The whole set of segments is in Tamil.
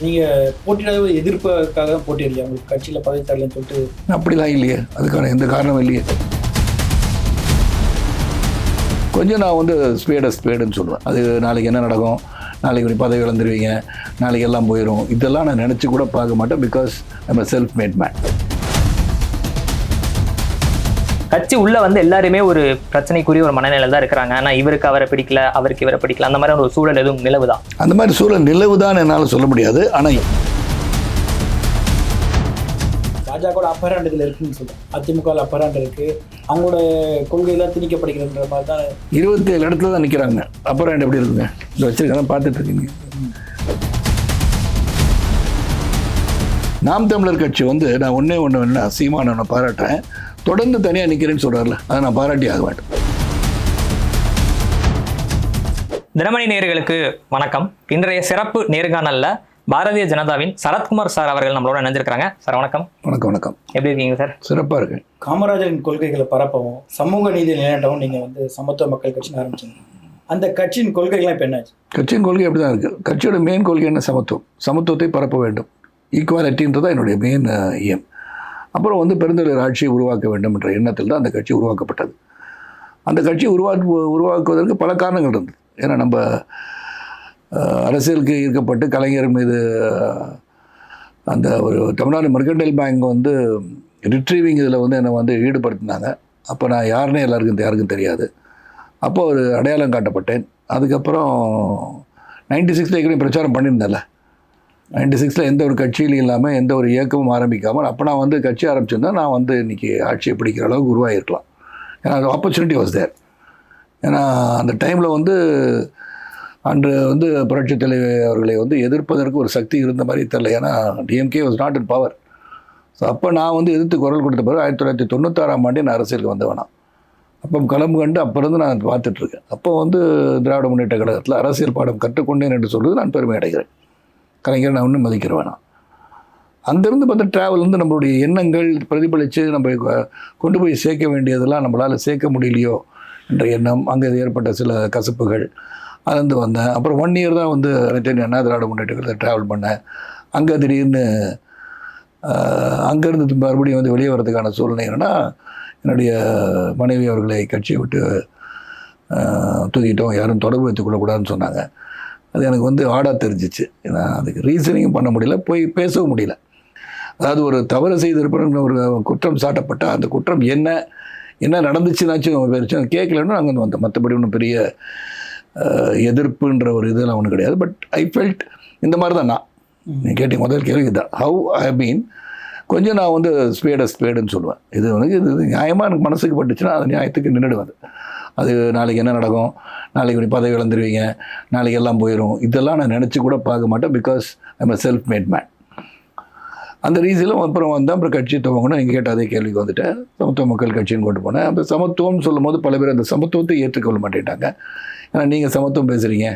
நீங்கள் போட்டியிடாத எதிர்ப்புக்காக தான் போட்டியிடலையா உங்களுக்கு கட்சியில் பதவி தரலன்னு சொல்லிட்டு? அப்படிலாம் இல்லையே, அதுக்கான எந்த காரணமும் இல்லையே. கொஞ்சம் நான் வந்து ஸ்பேடுன்னு சொல்லுவேன். அது நாளைக்கு என்ன நடக்கும், நாளைக்கு ஒரு பதவி இழந்துருவீங்க, நாளைக்கு எல்லாம் போயிடும், இதெல்லாம் நான் நினச்சி கூட பார்க்க மாட்டேன். Because I'm a self mat man. கட்சி உள்ள வந்து எல்லாருமே ஒரு பிரச்சனைக்குரிய ஒரு மனநிலை தான் இருக்கிறாங்க. ஆனால் இவருக்கு அவரை பிடிக்கல, அவருக்கு இவரை பிடிக்கல, அந்த மாதிரி ஒரு சூழல் எதுவும் நிலவுதான்? அந்த மாதிரி சூழல் நிலவுதான் என்னால் சொல்ல முடியாது. ஆனால் பாஜக அப்பராண்ட் இதில் இருக்குன்னு சொல்லுவேன். அதிமுக அப்பராண்ட் இருக்கு, அவங்களோட கொள்கையெல்லாம் திணிக்கப்படுகிறன்ற மாதிரி தான். 27 இடத்துல தான் நிற்கிறாங்க. அப்புறம் எப்படி இருக்குங்க, இதை வச்சிருக்கேன் பார்த்துட்டு இருக்கீங்க. நாம் தமிழர் கட்சி வந்து நான் ஒன்றே வேணா சீமானவனை பாராட்டுறேன். தொடர்ந்து தனியாக நிற்கிறேன்னு சொல்கிறார்ல, அதை நான் பாராட்டி ஆக மாட்டேன். தினமணி நேயர்களுக்கு வணக்கம். இன்றைய சிறப்பு நேர்காணல்ல பாரதிய ஜனதாவின் சரத்குமார் சார் அவர்கள் நம்மளோட இணைஞ்சிருக்காங்க. சார் வணக்கம். வணக்கம். எப்படி இருக்கீங்க சார்? சிறப்பாக இருக்கேன். காமராஜரின் கொள்கைகளை பரப்பவும் சமூக நீதி நிலைநாட்டவும் நீங்கள் வந்து சமத்துவ மக்கள் கட்சின்னு ஆரம்பிச்சிங்க. அந்த கட்சியின் கொள்கைகள்லாம் இப்போ என்னாச்சு? கட்சியின் கொள்கை அப்படி தான் இருக்குது. கட்சியோட மெயின் கொள்கை என்ன? சமத்துவத்தை பரப்ப வேண்டும், ஈக்குவாலிட்டின்றதான் என்னுடைய மெயின் எய்ம். அப்புறம் வந்து பெருந்தலைவர் ஆட்சியை உருவாக்க வேண்டும் என்ற எண்ணத்தில் தான் அந்த கட்சி உருவாக்கப்பட்டது. அந்த கட்சியை உருவாக்குவதற்கு பல காரணங்கள் இருந்தது. ஏன்னா நம்ம அரசியலுக்கு ஈர்க்கப்பட்டு கலைஞர் மீது அந்த ஒரு தமிழ்நாடு மெர்கன்டைல் பேங்க் வந்து ரிட்ரீவிங் இதில் வந்து என்னை வந்து ஈடுபடுத்தினாங்க. அப்போ நான் யாருன்னே யாருக்கும் தெரியாது. அப்போ ஒரு அடையாளம் காட்டப்பட்டேன். அதுக்கப்புறம் 96 ஏற்கனவே பிரச்சாரம் பண்ணியிருந்தேன்ல. 96 எந்த ஒரு கட்சியிலும் இல்லாமல் எந்த ஒரு இயக்கமும் ஆரம்பிக்காமல் அப்போ நான் வந்து கட்சி ஆரம்பிச்சிருந்தேன். நான் வந்து இன்றைக்கி ஆட்சியை பிடிக்கிற அளவுக்கு உருவாகிருக்கலாம். ஏன்னா அது ஆப்பர்ச்சுனிட்டி வாஸ் தேர். ஏன்னா அந்த டைமில் வந்து அன்று வந்து புரட்சித் தலைவர் அவர்களை வந்து எதிர்ப்பதற்கு ஒரு சக்தி இருந்த மாதிரி தெரியல. ஏன்னா DMK was not in power. So அப்போ நான் வந்து எதிர்த்து குரல் கொடுத்த பிறகு 1996ஆம் ஆண்டே நான் அரசியலுக்கு வந்த வேணாம். அப்போ களம் கண்டு அப்போ இருந்து நான் பார்த்துட்ருக்கேன். அப்போ வந்து திராவிட முன்னேற்ற கழகத்தில் அரசியல் பாடம் கற்றுக்கொண்டேன் என்று சொல்வது நான் பெருமை அடைகிறேன். கலைஞர் நான் ஒன்றும் மதிக்கிற வேணாம். அங்கேருந்து பார்த்த ட்ராவல் வந்து நம்மளுடைய எண்ணங்கள் பிரதிபலித்து நம்ம கொண்டு போய் சேர்க்க வேண்டியதெல்லாம் நம்மளால் சேர்க்க முடியலையோ என்ற எண்ணம், அங்கே ஏற்பட்ட சில கசப்புகள், அதுலேருந்து வந்தேன். அப்புறம் 1 இயர் தான் வந்து அண்ணா திராவிட முன்னேற்ற கழகத்தில் ட்ராவல் பண்ணேன். அங்கே திடீர்னு அங்கேருந்து மறுபடியும் வந்து வெளியே வரதுக்கான சூழ்நிலை என்னென்னா, என்னுடைய மனைவி அவர்களை கட்சியை விட்டு தூக்கிட்டோம், யாரும் தொடர்பு வைத்துக்கொள்ளக்கூடாதுன்னு சொன்னாங்க. அது எனக்கு வந்து ஆடாக தெரிஞ்சிச்சு. ஏன்னா அதுக்கு ரீசனிங்கும் பண்ண முடியல, போய் பேசவும் முடியல. அதாவது ஒரு தவறு செய்திருப்பேன் ஒரு குற்றம் சாட்டப்பட்டால் அந்த குற்றம் என்ன நடந்துச்சுன்னாச்சும் பேருச்சும் கேட்கலன்னு அங்கே வந்து வந்தேன். மற்றபடி ஒன்றும் பெரிய எதிர்ப்புன்ற ஒரு இதெல்லாம் ஒன்றும் கிடையாது. பட் ஐ ஃபெல்ட் இந்த மாதிரி தான் நான். நீ கேட்டீங்க முதல் கேள்வி இதுதான், ஹவ் ஐ மீன். கொஞ்சம் நான் வந்து ஸ்பேடுன்னு சொல்லுவேன். இது வந்து இது நியாயமாக எனக்கு மனசுக்கு பட்டுச்சுன்னா அது நியாயத்துக்கு நின்றுடுவது. அது நாளைக்கு என்ன நடக்கும், நாளைக்கு ஒரு பதவி இழந்துருவீங்க, நாளைக்கு எல்லாம் போயிடும், இதெல்லாம் நான் நினச்சி கூட பார்க்க மாட்டேன். Because I'm a self mat man. அந்த ரீதியிலும் அப்புறம் வந்தேன். அப்புறம் கட்சி துவங்கணும். நீங்கள் கேட்ட அதே கேள்விக்கு வந்துட்டேன். சமத்துவ மக்கள் கட்சின்னு கொண்டு போனேன். அந்த சமத்துவம்னு சொல்லும் போது பல பேர் அந்த சமத்துவத்தை ஏற்றுக்கொள்ள மாட்டேட்டாங்க. ஏன்னா நீங்கள் சமத்துவம் பேசுகிறீங்க.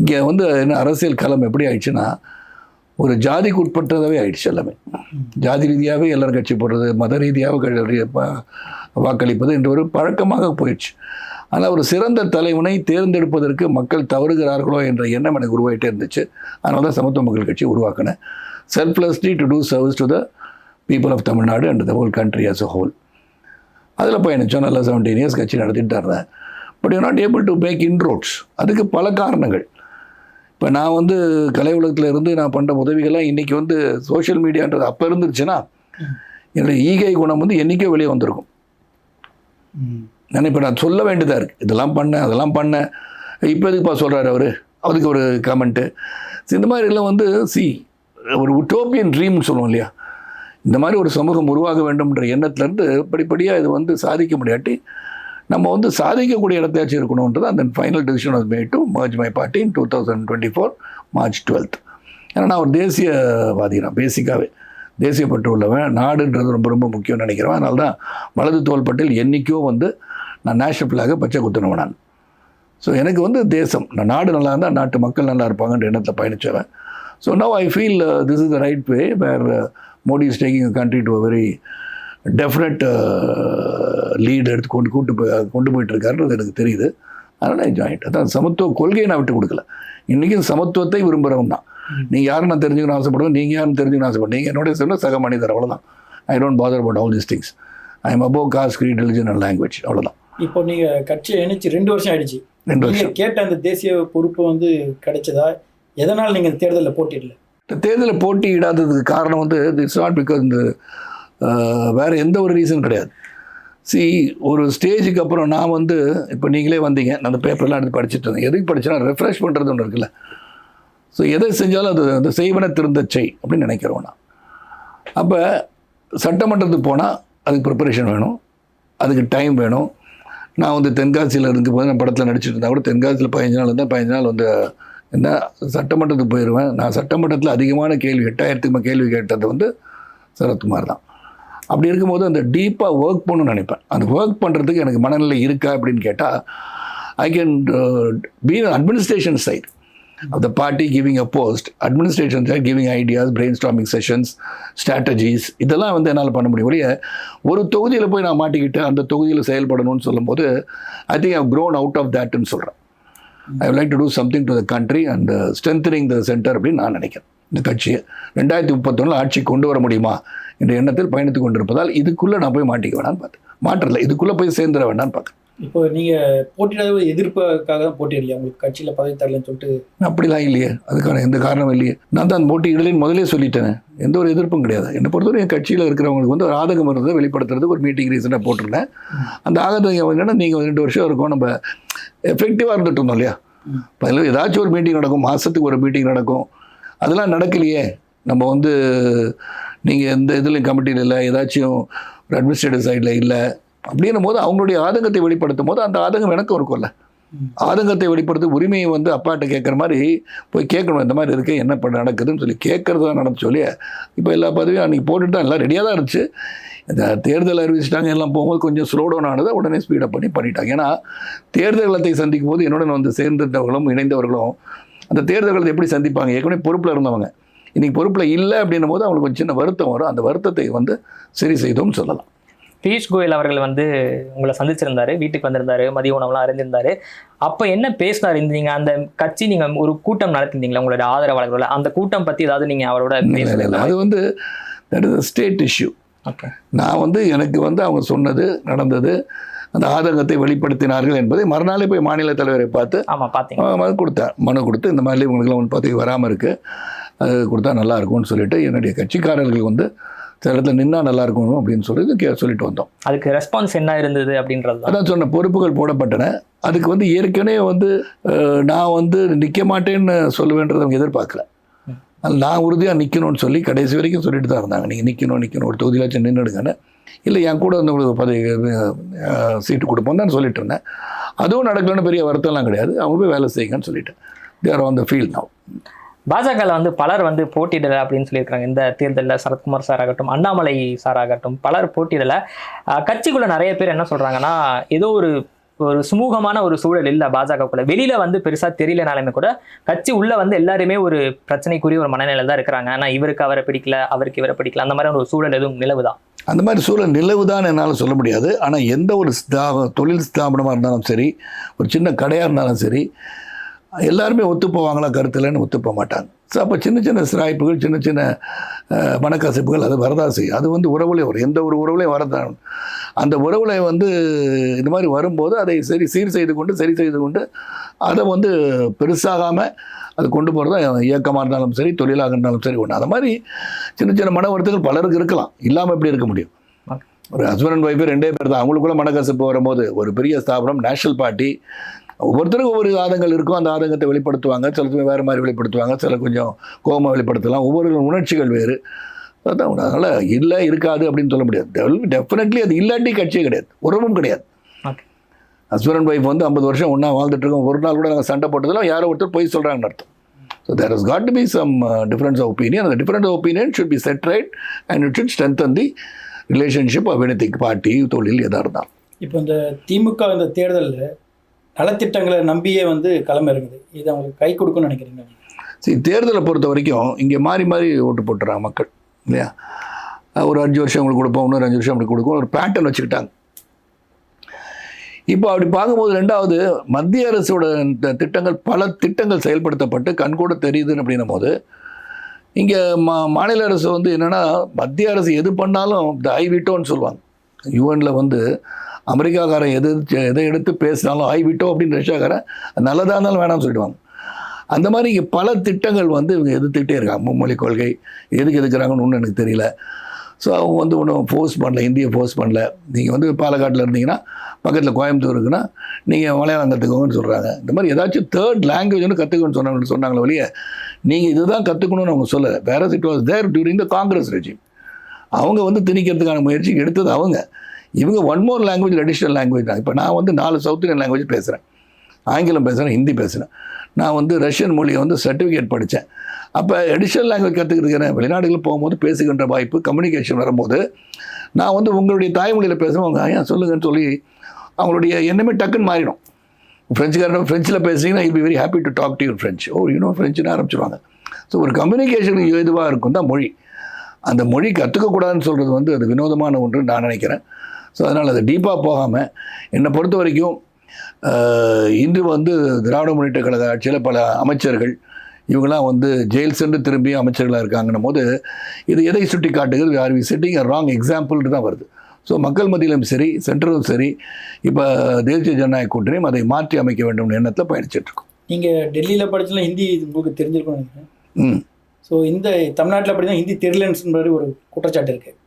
இங்கே வந்து என்ன அரசியல் களம் எப்படி ஆயிடுச்சுன்னா, ஒரு ஜாதிக்கு உட்பட்டதாகவே ஆயிடுச்சு. எல்லாமே ஜாதி ரீதியாகவே எல்லாரும் கட்சி போடுறது, மத ரீதியாக வாக்களிப்பது என்ற ஒரு பழக்கமாக போயிடுச்சு. ஆனால் ஒரு சிறந்த தலைவனை தேர்ந்தெடுப்பதற்கு மக்கள் தவறுகிறார்களோ என்ற எண்ணம் எனக்கு உருவாகிட்டே இருந்துச்சு. அதனால தான் சமத்துவ மக்கள் கட்சி உருவாக்கினேன். Selflessly to do service to the people of Tamil Nadu and the whole country as a whole. அதில் பயணித்தோம். நல்லா 17 இயர்ஸ் கட்சி நடத்திட்டு தான் இருந்தேன். But you not able to make inroads. அதுக்கு பல காரணங்கள். இப்போ நான் வந்து கலை உலகத்தில் இருந்து நான் பண்ணுற உதவிகள்லாம் இன்றைக்கி வந்து சோஷியல் மீடியான்றது அப்போ இருந்துருச்சுன்னா என்னுடைய ஈகை குணம் வந்து என்றைக்கோ வெளியே வந்திருக்கும். இப்போ நான் சொல்ல வேண்டியதாக இருக்குது, இதெல்லாம் பண்ணேன் அதெல்லாம் பண்ணேன், இப்போ எதுக்குப்பா சொல்கிறாரு அவருக்கு ஒரு கமெண்ட்டு. இந்த மாதிரி எல்லாம் வந்து ஒரு உட்டோப்பியன் ட்ரீம்னு சொல்லுவோம் இல்லையா, இந்த மாதிரி ஒரு சமூகம் உருவாக வேண்டும்ன்ற எண்ணத்துலேருந்து படிப்படியாக இது வந்து சாதிக்க முடியாட்டி நம்ம வந்து சாதிக்கக்கூடிய இடத்தையாச்சும் இருக்கணுன்றது அந்த final decision was made to merge my party in 2024 March 12th. ஏன்னா நான் ஒரு தேசியவாதி, நான் பேசிக்காகவே தேசியப்பட்டு உள்ளவன். நாடுன்றது ரொம்ப ரொம்ப முக்கியம்னு நினைக்கிறவன். அதனால தான் வலது தோள்பட்டில் என்றைக்கும் வந்து நான் நேஷனல் ஃப்ளாகை பச்சை குத்துனவன் நான். ஸோ எனக்கு வந்து தேசம், நான் நாடு நல்லா இருந்தால் நாட்டு மக்கள் நல்லா இருப்பாங்கன்ற எண்ணத்தில் பயணித்தவன். So now I feel this is the right way where Modi is taking a country to a very definite lead எடுத்து கொண்டு போயிட்டுருக்காருன்றது எனக்கு தெரியுது. அதனால் நான் ஜாயிண்ட். அதான் சமத்துவ கொள்கையை நான் விட்டு கொடுக்கல. இன்றைக்கும் சமத்துவத்தை விரும்புகிறவன் தான். நீங்கள் யாரும் நான் தெரிஞ்சுக்கணும்னு ஆசைப்படுவேன், நீங்கள் யாரும் தெரிஞ்சுக்கணும்னு ஆசைப்படுவேன். நீங்கள் என்னுடைய சொல்ல சக மனிதர், அவ்வளோதான். I don't bother about all these things. I am above caste, creed, religion and language, அவ்வளோதான். இப்போ நீங்கள் கட்சியை இணைச்சு 2 வருஷம் ஆயிடுச்சு. 2 வருஷம் கேட்ட அந்த தேசிய பொறுப்பு வந்து கிடைச்சதா? எதனால் நீங்கள் தேர்தலில் போட்டியிடல? தேர்தலில் போட்டியிடாததுக்கு காரணம் வந்து இட்ஸ் நாட் பிகாஸ் இந்த வேறு எந்த ஒரு ரீசன் கிடையாது. ஒரு ஸ்டேஜுக்கு அப்புறம் நான் வந்து இப்போ நீங்களே வந்தீங்க, நான் அந்த பேப்பர்லாம் எடுத்து படிச்சுட்டு இருந்தேன். எதுக்கு படிச்சேன்னா ரெஃப்ரெஷ் பண்ணுறது ஒன்று இருக்குல்ல. ஸோ எதை செஞ்சாலும் அது அந்த செய்வன திருந்த செய் அப்படின்னு நினைக்கிறோம் நான். அப்போ சட்டமன்றத்துக்கு போனால் அதுக்கு ப்ரிப்பரேஷன் வேணும், அதுக்கு டைம் வேணும். நான் வந்து தென்காசியில் இருக்கும்போது நான் படத்தில் நடிச்சிட்டு இருந்தால் கூட தென்காசியில் 15 நாள் இருந்தால் 15 நாள் வந்து என்ன சட்டமன்றத்துக்கு போயிடுவேன். நான் சட்டமன்றத்தில் அதிகமான கேள்வி 8000க்கு கேள்வி கேட்டது வந்து சரத்குமார் தான். அப்படி இருக்கும்போது அந்த டீப்பாக ஒர்க் பண்ணணும்னு நினைப்பேன். அந்த ஒர்க் பண்ணுறதுக்கு எனக்கு மனநிலை இருக்கா அப்படின்னு கேட்டால் I can be administration side of the party giving a post, administration side giving ideas, brainstorming sessions, strategies, இதெல்லாம் வந்து என்னால் பண்ண முடியும். ஒழிய ஒரு தொகுதியில் போய் நான் மாட்டிக்கிட்டு அந்த தொகுதியில் செயல்படணும்னு சொல்லும்போது I think I've grown out of thatன்னு சொல்கிறேன். ஐ would like to do something to the country and strengthening the center அப்படின்னு நான் நினைக்கிறேன். இந்த கட்சியை 2031 ஆட்சி கொண்டு வர முடியுமா என்ற எண்ணத்தில் பயணித்து கொண்டிருப்பதால் இதுக்குள்ளே நான் போய் மாட்டிக்க வேணான்னு பார்த்தேன். மாற்றல, இதுக்குள்ளே போய் சேர்ந்துட வேண்டான்னு பார்க்குறேன். இப்போ நீங்கள் போட்டியிடாத எதிர்ப்புக்காக தான் போட்டியிடலையா? உங்களுக்கு கட்சியில் பதவி தரலன்னு சொல்லிட்டு? அப்படிலாம் இல்லையே, அதுக்கான எந்த காரணமும் இல்லையே. நான் தான் போட்டியிடலைன்னு முதலே சொல்லிட்டேன். எந்த ஒரு எதிர்ப்பும் கிடையாது. என்னை பொறுத்தவரை என் கட்சியில் இருக்கிறவங்களுக்கு வந்து ஒரு ஆதகம் இருந்ததை வெளிப்படுத்துறதுக்கு ஒரு மீட்டிங் ரீசனாக போட்டிருந்தேன். அந்த ஆதகம் என்னன்னா, நீங்கள் 2 வருஷம் இருக்கும் நம்ம எஃபெக்டிவாக இருந்துட்டு இருந்தோம் இல்லையா. இப்போ அதில் ஏதாச்சும் ஒரு மீட்டிங் நடக்கும், மாதத்துக்கு ஒரு மீட்டிங் நடக்கும். அதெல்லாம் நடக்கலையே. நம்ம வந்து நீங்கள் எந்த இதுலையும் கமிட்டியில் இல்லை, ஏதாச்சும் ஒரு அட்மினிஸ்ட்ரேட்டிவ் சைடில் இல்லை அப்படின்னும் போது அவங்களுடைய ஆதங்கத்தை வெளிப்படுத்தும் போது அந்த ஆதங்கம் எனக்கும் இருக்கும்ல. ஆதங்கத்தை வெளிப்படுத்த உரிமையை வந்து அப்பாட்ட கேட்குற மாதிரி போய் கேட்கணும். இந்த மாதிரி இருக்குது, என்ன பண்ண நடக்குதுன்னு சொல்லி கேட்கறது தான் நடந்து சொல்லி இப்போ எல்லா பதவியும் அன்றைக்கி போட்டுட்டு தான் எல்லாம் ரெடியாக தான் இருந்துச்சு. இந்த தேர்தல் அறிவிச்சிட்டாங்க, எல்லாம் போகும்போது கொஞ்சம் ஸ்லோ டவுன் ஆனதை உடனே ஸ்பீடப் பண்ணிட்டாங்க. ஏன்னா தேர்தல்களை சந்திக்கும் போது என்னுடன் வந்து சேர்ந்தவர்களும் இணைந்தவர்களும் அந்த தேர்தல்களை எப்படி சந்திப்பாங்க? ஏற்கனவே பொறுப்பில் இருந்தவங்க இன்றைக்கி பொறுப்பில் இல்லை அப்படின்னும் போது அவங்களுக்கு கொஞ்சம் சின்ன வருத்தம் வரும். அந்த வருத்தத்தை வந்து சரி செய்தோம்னு சொல்லலாம். பியூஷ் கோயல் அவர்கள் வந்து உங்களை சந்திச்சிருந்தாரு, வீட்டுக்கு வந்திருந்தாரு, மதிய உணவுலாம் அறிந்திருந்தாரு. அப்போ என்ன பேசினார்? நீங்கள் அந்த கட்சி நீங்கள் ஒரு கூட்டம் நடத்திருந்தீங்களா உங்களோட ஆதரவாளர்களோட? அந்த கூட்டம் பற்றி ஏதாவது நீங்கள் அவரோட பேசல? அது வந்து that is a state issue. Okay, நான் வந்து எனக்கு வந்து அவங்க சொன்னது நடந்தது, அந்த ஆதங்கத்தை வெளிப்படுத்தினார்கள் என்பதை மறுநாளே போய் மாநில தலைவரை பார்த்து கொடுத்தேன், மனு கொடுத்து இந்த மாதிரி இவங்களுக்குலாம் ஒன்று பதவி வராமல் இருக்குது, அது கொடுத்தா நல்லா இருக்கும்னு சொல்லிட்டு என்னுடைய கட்சிக்காரர்கள் வந்து சில இடத்துல நின்னா நல்லா இருக்கணும் அப்படின்னு சொல்லிட்டு வந்தோம். அதுக்கு ரெஸ்பான்ஸ் என்ன இருந்தது அப்படின்றது அதான் சொன்ன. பொறுப்புகள் போடப்பட்டன. அதுக்கு வந்து ஏற்கனவே வந்து நான் வந்து நிற்க மாட்டேன்னு சொல்லுவேன்றதை அவங்க எதிர்பார்க்கல. அது நான் உறுதியாக நிற்கணும்னு சொல்லி கடைசி வரைக்கும் சொல்லிட்டு தான் இருந்தாங்க. நீங்கள் நிற்கணும் ஒரு தொகுதியிலாச்சும் நின்றுடுங்கன்னு. இல்லை என் கூட வந்து உங்களுக்கு பதவி சீட்டு கொடுப்போம் தான் சொல்லிட்டு இருந்தேன். அதுவும் நடக்கலன்னு பெரிய வருத்தம்லாம் கிடையாது. அவங்க போய் வேலை செய்யுங்கன்னு சொல்லிட்டு தேர் ஆன் த ஃபீல்ட் நவ். பாஜகவில் வந்து பலர் வந்து போட்டியிடலை அப்படின்னு சொல்லியிருக்காங்க. இந்த தேர்தலில் சரத்குமார் சார் ஆகட்டும், அண்ணாமலை சார் ஆகட்டும், பலர் போட்டியிடலை. கட்சிக்குள்ள நிறைய பேர் என்ன சொல்கிறாங்கன்னா, ஏதோ ஒரு சுமூகமான ஒரு சூழல் இல்லை பாஜகக்குள்ள. வெளியில் வந்து பெருசாக தெரியலனாலுமே கூட கட்சி உள்ளே வந்து எல்லாருமே ஒரு பிரச்சனைக்குரிய ஒரு மனநிலை தான் இருக்கிறாங்க. ஆனால் இவருக்கு அவரை பிடிக்கல, அவருக்கு இவரை பிடிக்கல, அந்த மாதிரி ஒரு சூழல் எதுவும் நிலவுதான்? அந்த மாதிரி சூழல் நிலவுதான் என்னால் சொல்ல முடியாது. ஆனால் எந்த ஒரு தொழில் ஸ்தாபனமாக இருந்தாலும் சரி, ஒரு சின்ன கடையாக இருந்தாலும் சரி, எல்லாருமே ஒத்து போவாங்களா கருத்துலன்னு ஒத்து போக மாட்டாங்க. ஸோ அப்போ சின்ன சின்ன சிராய்ப்புகள், சின்ன சின்ன மனக்கசப்புகள் அது வரதா செய்யும். அது வந்து உறவுலேயும் வரும், எந்த ஒரு உறவுலையும் வரதான். அந்த உறவுல வந்து இந்த மாதிரி வரும்போது அதை சீர் செய்து கொண்டு அதை வந்து பெருசாகாமல் அது கொண்டு போகிறதா இயக்கமாக இருந்தாலும் சரி, தொழிலாக இருந்தாலும் சரி ஒன்று. அந்த மாதிரி சின்ன சின்ன மன வருத்தங்கள் பலருக்கு இருக்கலாம், இல்லாமல் எப்படி இருக்க முடியும்? ஒரு ஹஸ்பண்ட் அண்ட் ஒய்ஃபு 2 பேர் தான், அவங்களுக்குள்ள மனக்கசப்பு வரும்போது ஒரு பெரிய ஸ்தாபனம் நேஷனல் பார்ட்டி, ஒவ்வொருத்தருக்கும் ஒவ்வொரு ஆதங்கள் இருக்கும். அந்த ஆதங்கத்தை வெளிப்படுத்துவாங்க, சில சமயம் வேறு மாதிரி வெளிப்படுத்துவாங்க, சில கொஞ்சம் கோபமாக வெளிப்படுத்தலாம். ஒவ்வொரு உணர்ச்சிகள் வேறு. அதான் அதனால் இல்லை இருக்காது அப்படின்னு சொல்ல முடியாது. டெஃபினெட்லி அது இல்லாட்டி கட்சியே கிடையாது, உறவும் கிடையாது. ஹஸ்பண்ட் அண்ட் ஒய்ஃப் வந்து 50 வருஷம் ஒன்றா வாழ்ந்துட்டு இருக்கோம், ஒரு நாள் கூட நாங்கள் சண்டை போட்டதெல்லாம் யாரோ ஒருத்தர் போய் சொல்கிறாங்கன்னு அர்த்தம். So there has got to be some difference of opinion. அந்த difference of opinion should be set right and it should strengthen the relationship of anything, party, தொழில் எதாக இருந்தாலும். இப்போ இந்த திமுக இந்த தேர்தலில் நலத்திட்டங்களை நம்பியே வந்து களமிறங்குது. இது அவங்களுக்கு கை கொடுக்குன்னு நினைக்கிறீங்க? சரி, தேர்தலை பொறுத்த வரைக்கும் இங்கே மாறி ஓட்டு போட்டுறாங்க மக்கள் இல்லையா. ஒரு 5 வருஷம் அவங்களுக்கு கொடுப்போம், இன்னொரு 5 வருஷம் அப்படி கொடுக்கும், ஒரு பேட்டர்ன் வச்சுக்கிட்டாங்க. இப்போ அப்படி பார்க்கும்போது 2வது மத்திய அரசோட திட்டங்கள், பல திட்டங்கள் செயல்படுத்தப்பட்டு கண்கூட தெரியுதுன்னு அப்படின்னும் போது இங்கே மாநில அரசு வந்து என்னென்னா மத்திய அரசு எது பண்ணாலும் இந்த ஐவிட்டோன்னு சொல்லுவாங்க. யூஎனில் வந்து அமெரிக்காக்காரன் எதை எடுத்து பேசினாலும் ஐவிட்டோ அப்படின்னு ரஷ்யாக்காரன் நல்லதாக இருந்தாலும் வேணாம்னு சொல்லிடுவாங்க. அந்த மாதிரி இங்கே பல திட்டங்கள் வந்து இவங்க எதிர்த்துக்கிட்டே இருக்காங்க. மும்மொழி கொள்கை எதுக்கு எதுக்குறாங்கன்னு ஒன்றும் எனக்கு தெரியல. ஸோ அவங்க வந்து ஒன்றும் ஃபோர்ஸ் பண்ணல, இந்தியை ஃபோர்ஸ் பண்ணல. நீங்கள் வந்து பாலக்காட்டில் இருந்தீங்கன்னா பக்கத்தில் கோயம்புத்தூர் இருக்குன்னா நீங்கள் மலையாளம் கற்றுக்கோங்கன்னு சொல்கிறாங்க. இந்த மாதிரி ஏதாச்சும் தேர்ட் லாங்குவேஜ் ஒன்று கற்றுக்கணும்னு சொன்னாங்களே ஒழிய நீங்கள் இதுதான் கற்றுக்கணும்னு அவங்க சொல்லலை. Whereas it was there during the Congress regime. அவங்க வந்து திணிக்கிறதுக்கான முயற்சி எடுத்தது அவங்க. இவங்க one more language additional language தான். இப்போ நான் வந்து 4 சவுத் இந்தியன் லாங்குவேஜ் பேசுகிறேன், ஆங்கிலம் பேசுகிறேன், ஹிந்தி பேசுகிறேன். நான் வந்து ரஷ்யன் மொழியை வந்து சர்டிஃபிகேட் படித்தேன். அப்போ அடிஷ்னல் லாங்குவேஜ் கற்றுக்கிறதுக்கான வெளிநாடுகள் போகும்போது பேசுகின்ற வாய்ப்பு, கம்யூனிகேஷன் வரும்போது நான் வந்து உங்களுடைய தாய்மொழியில் பேசுகிறேன், அவங்க ஏன் சொல்லுங்கன்னு சொல்லி அவங்களுடைய எண்ணமே டக்குன்னு மாறிடும். ஃப்ரெஞ்சுக்காரன் ஃப்ரெஞ்சில் பேசுகிறீங்கன்னா I'll be very happy to talk to your French. ஃப்ரெஞ்சுன்னு ஆரம்பிச்சிருவாங்க. ஸோ ஒரு கம்யூனிகேஷனுக்கு ஏதுவாக இருக்கும் தான் மொழி. அந்த மொழி கற்றுக்கக்கூடாதுன்னு சொல்கிறது வந்து அது வினோதமான ஒன்று நான் நினைக்கிறேன். ஸோ அதனால் அது டீப்பாக போகாமல் என்னை பொறுத்த வரைக்கும் இன்று வந்து திராவிட முன்னேற்ற கழக ஆட்சியில் பல அமைச்சர்கள் இவங்களாம் வந்து ஜெயில் சென்று திரும்பி அமைச்சர்களாக இருக்காங்கன்னும் போது இது எதை சுட்டி காட்டுகிறது? Are we setting a wrong எக்ஸாம்பிள்னு தான் வருது. ஸோ மக்கள் மத்தியிலும் சரி, சென்ட்ரலும் சரி, இப்போ தேசிய ஜனநாயக கூட்டணியும் அதை மாற்றி அமைக்க வேண்டும்னு எண்ணத்தில் பயணிச்சிட்ருக்கோம். நீங்கள் டெல்லியில் படிச்சலாம் ஹிந்தி உங்களுக்கு தெரிஞ்சிருக்கும்னு நினைக்கிறேன். ஸோ இந்த தமிழ்நாட்டில் அப்படி தான் ஹிந்தி தெரியலன்னு ஒரு குற்றச்சாட்டு இருக்குது.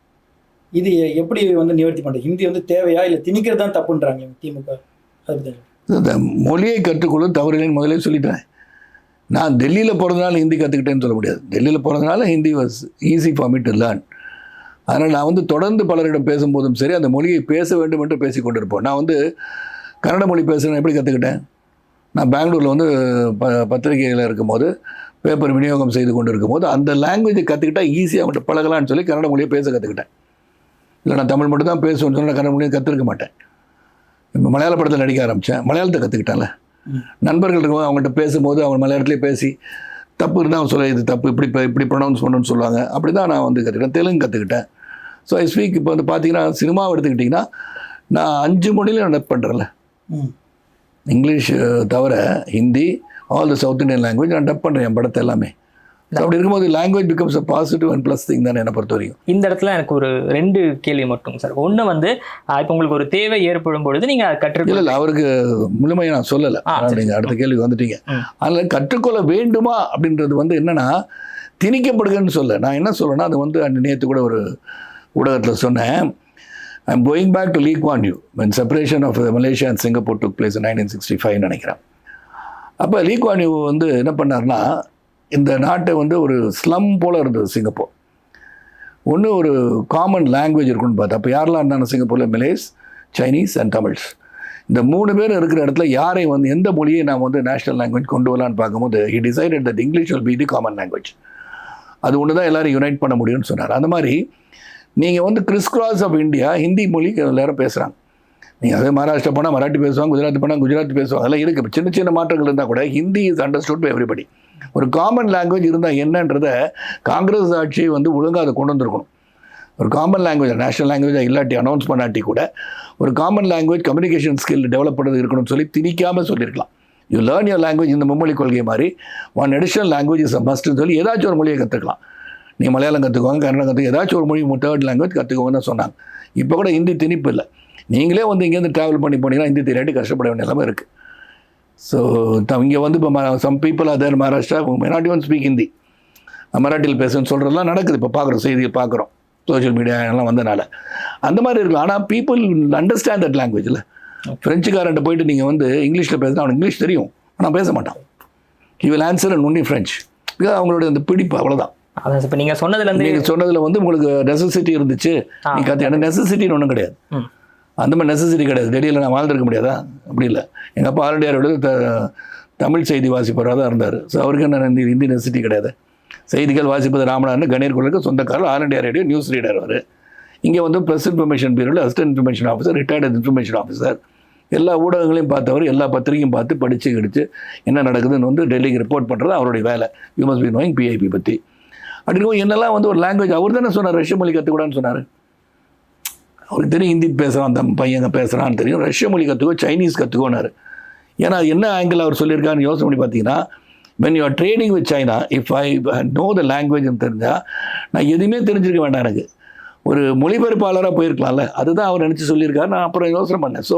இது எப்படி வந்து நிவர்த்தி பண்ணுறது? ஹிந்தி வந்து தேவையா இல்லை திணிக்கிறது தான் தப்புன்றாங்க திமுக? இந்த மொழியை கற்றுக்கொள்ளும் தவறுகளின் முதலே சொல்லிட்டேன். நான் டெல்லியில் பிறந்தனால ஹிந்தி கற்றுக்கிட்டேன்னு சொல்ல முடியாது. டெல்லியில் பிறந்தனால Hindi was easy for me to learn. அதனால் நான் வந்து தொடர்ந்து பலரிடம் பேசும்போதும் சரி அந்த மொழியை பேச வேண்டும் என்று பேசி கொண்டிருப்போம். நான் வந்து கன்னட மொழி பேசுகிறேன் எப்படி கற்றுக்கிட்டேன்? நான் பெங்களூரில் வந்து பத்திரிகையில் இருக்கும்போது பேப்பர் விநியோகம் செய்து கொண்டு இருக்கும்போது அந்த லாங்குவேஜை கற்றுக்கிட்டால் ஈஸியாக அவங்கள்ட்ட பழகலான்னு சொல்லி கன்னட மொழியை பேச கற்றுக்கிட்டேன். இல்லை நான் தமிழ் மட்டும் தான் பேசுவேன்னு சொன்னால் கன்னட மொழியை கற்றுருக்க மாட்டேன். இப்போ மலையாள படத்தில் நடிக்க ஆரம்பித்தேன், மலையாளத்தை கற்றுக்கிட்டேன்ல. நண்பர்கள் இருக்கும்போது அவங்கள்ட்ட பேசும்போது அவங்க மலையாளத்துலேயே பேசி தப்பு இருந்தால் அவன் சொல்ல இது தப்பு, இப்படி ப்ரொனவுன்ஸ் பண்ணணும்னு சொல்லுவாங்க. அப்படி தான் நான் வந்து கற்றுக்கிட்டேன். தெலுங்கு கற்றுக்கிட்டேன். So I speak. இப்போ வந்து பார்த்தீங்கன்னா சினிமாவை எடுத்துக்கிட்டிங்கன்னா நான் 5 மொழியிலும் நான் டப் பண்ணுறேன்ல. இங்கிலீஷ் தவிர Hindi, all the south Indian language நான் டப் பண்ணுறேன் என் படத்தை எல்லாமே. அப்படி இருக்கும்போது language becomes a positive and plus thing தானே என்னை பொறுத்த வரைக்கும். இந்த இடத்துல எனக்கு ஒரு 2 கேள்வி மட்டும் சார். ஒன்று வந்து இப்போ உங்களுக்கு ஒரு தேவை ஏற்படும் பொழுது நீங்கள் அதை கற்றுக்கொள்ள. இல்லை அவருக்கு முழுமையாக நான் சொல்லலை, நீங்கள் அடுத்த கேள்வி வந்துட்டீங்க. அதில் கற்றுக்கொள்ள வேண்டுமா அப்படின்றது வந்து என்னென்னா திணிக்கப்படுதுன்னு சொல்ல. நான் என்ன சொல்லணும்னா அது வந்து நேற்று கூட ஒரு ஊடகத்தில் சொன்னேன். I'm going back to Lee Kuan Yew when separation of Malaysia and Singapore took place in 1965 நினைக்கிறேன். அப்போ லீ குவான் யூ வந்து என்ன பண்ணார்னா இந்த நாட்டை வந்து ஒரு ஸ்லம் போல் இருந்தது சிங்கப்பூர். ஒன்று ஒரு காமன் லாங்குவேஜ் இருக்குன்னு பார்த்தா அப்போ யாரெல்லாம் இருந்தாங்க சிங்கப்பூரில்? Malays, Chinese and Tamils. இந்த 3 பேர் இருக்கிற இடத்துல யாரை வந்து எந்த மொழியை நாம் வந்து நேஷ்னல் லாங்குவேஜ் கொண்டு வரலான்னு பார்க்கும்போது he decided that English will be the common language. அது ஒன்று தான் எல்லோரும் யுனைட் பண்ண முடியும்னு சொன்னார். அந்த மாதிரி நீங்கள் வந்து crisscross of India Hindi மொழி எல்லாரும் பேசுகிறாங்க. நீங்கள் அதே மகாராஷ்டிரா போனால் மராட்டி பேசுவாங்க, குஜராத் போனால் குஜராத்தி பேசுவாங்க. அதெல்லாம் இருக்குது. சின்ன சின்ன மாற்றங்கள் இருந்தால் கூட Hindi is understood by everybody. ஒரு காமன் லாங்குவேஜ் இருந்தால் என்னன்றதை காங்கிரஸ் ஆட்சி வந்து ஒழுங்காக அதை கொண்டு வந்திருக்கணும். ஒரு காமன் லாங்குவேஜ் நேஷனல் லாங்குவேஜாக இல்லாட்டி அனௌன்ஸ் பண்ணாட்டி கூட ஒரு common language communication skill develop பண்ணுறது இருக்கணும்னு சொல்லி திணிக்காமல் சொல்லியிருக்கலாம். You learn your language. இந்த மும்மொழி கொள்கை மாதிரி one additional language is a மஸ்ட்னு சொல்லி ஏதாச்சும் ஒரு மொழியை கற்றுக்கலாம். நீங்கள் மலையாளம் கற்றுக்குவாங்க, கன்னடம் கற்றுக்க, ஏதாச்சும் ஒரு மொழி 3rd லாங்குவேஜ் கற்றுக்குவோன்னு சொன்னாங்க. இப்போ கூட ஹிந்தி திணிப்பு இல்லை. நீங்களே வந்து இங்கேருந்து ட்ராவல் பண்ணி போனீங்கன்னா ஹிந்தி தெரியாட்டி கஷ்டப்பட வேண்டிய நிலைமை இருக்குது. ஸோ இங்கே வந்து இப்போ some people other Maharashtra may not even speak Hindi, மராட்டியில் பேசுன்னு சொல்கிறதுலாம் நடக்குது. இப்போ பார்க்குறோம், செய்தியை பார்க்குறோம், சோஷியல் மீடியா எல்லாம் வந்தனால அந்த மாதிரி இருக்கலாம். ஆனால் பீப்புள் அண்டர்ஸ்டாண்ட் தட் லாங்குவேஜில். ஃப்ரெஞ்சுக்காரன்ட்ட போயிட்டு நீங்கள் வந்து இங்கிலீஷில் பேசினா அவனுக்கு இங்கிலீஷ் தெரியும், ஆனால் பேச மாட்டான். He will answer and only French. Because அவங்களுடைய அந்த பிடிப்பு அவ்வளோதான். இப்போ நீங்கள் சொன்னதில் வந்து உங்களுக்கு நெசசிட்டி இருந்துச்சு, நீ எனக்கு நெசசிட்டின்னு ஒன்றும் கிடையாது. அந்த மாதிரி நெசசிட்டி கிடையாது. டெல்லியில் நான் வாழ்ந்துருக்க முடியாதா? அப்படி இல்லை. எங்கள் அப்பா ஆல்ரெடியாரோட தமிழ் செய்தி வாசிப்பவராக தான் இருந்தார். ஸோ அவருக்கு என்ன ஹிந்தி நெசசிட்டி கிடையாது. செய்திகள் வாசிப்பது ராமநாதன் கணேர் குழுக்கு சொந்தக்காரர், all India radio news reader அவர். இங்கே வந்து ப்ரெஸ் இன்ஃபர்மேஷன் பியூரோவில் assistant information officer, retired information officer. எல்லா ஊடகங்களையும் பார்த்தவர், எல்லா பத்திரிகையும் பார்த்து படித்து கிடிச்சு என்ன நடக்குதுன்னு வந்து டெல்லிக்கு ரிப்போர்ட் பண்ணுறது அவருடைய வேலை. You must be knowing PIB பற்றி. அப்படி இருக்கும் என்னெல்லாம் வந்து ஒரு லாங்குவேஜ் அவர் தானே சொன்னார், ரஷ்ய மொழி கற்றுக்கூடான்னு சொன்னார். அவருக்கு தெரியும் ஹிந்தி பேசுகிறான், அந்த பையங்க பேசுகிறான்னு தெரியும். ரஷ்ய மொழி கற்றுக்கோ, சைனீஸ் கற்றுக்கோனார். ஏன்னா என்ன ஆங்கிள் அவர் சொல்லியிருக்காருன்னு யோசனை பண்ணி பார்த்தீங்கன்னா when you are trading with China, if I know the language தெரிஞ்சால் நான் எதுவுமே தெரிஞ்சிருக்க வேண்டாம், எனக்கு ஒரு மொழிபெயர்ப்பாளராக போயிருக்கலாம்ல. அதுதான் அவர் நினச்சி சொல்லியிருக்காரு. நான் அப்புறம் யோசனை பண்ணேன். ஸோ